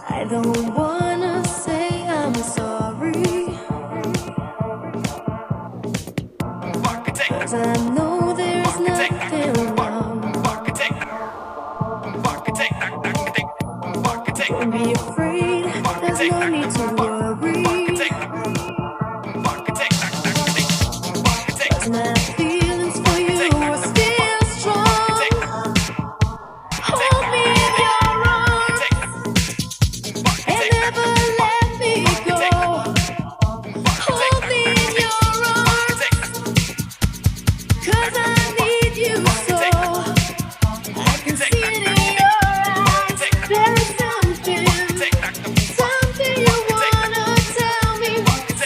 I don't wanna say I'm sorry, 'cause I know there's nothing wrong. Don't be afraid, there's no need to worry, 'cause my feelings for you are still strong. Hold me in your arms and never let me go. Hold me in your arms, 'cause I need you so. I can see it in your eyes. There is something you wanna tell me.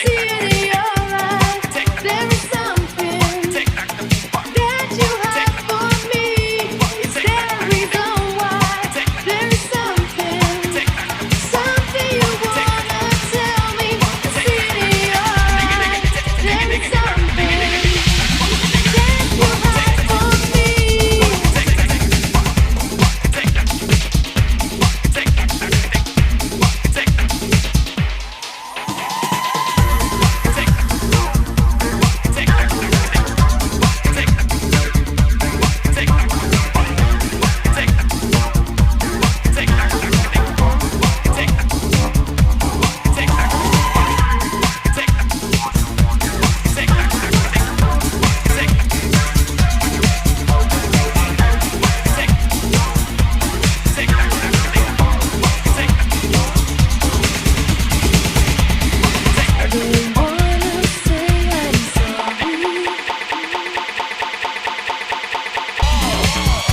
See it in your eyes. There is something that you have for me. Is there a reason why? There is something you wanna tell me. See it in your eyes. There is something that you have for me. I don't wanna say I'm sorry,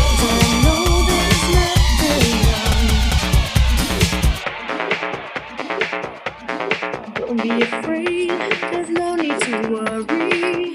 'cause I know there's nothing wrong. Don't be afraid, there's no need to worry,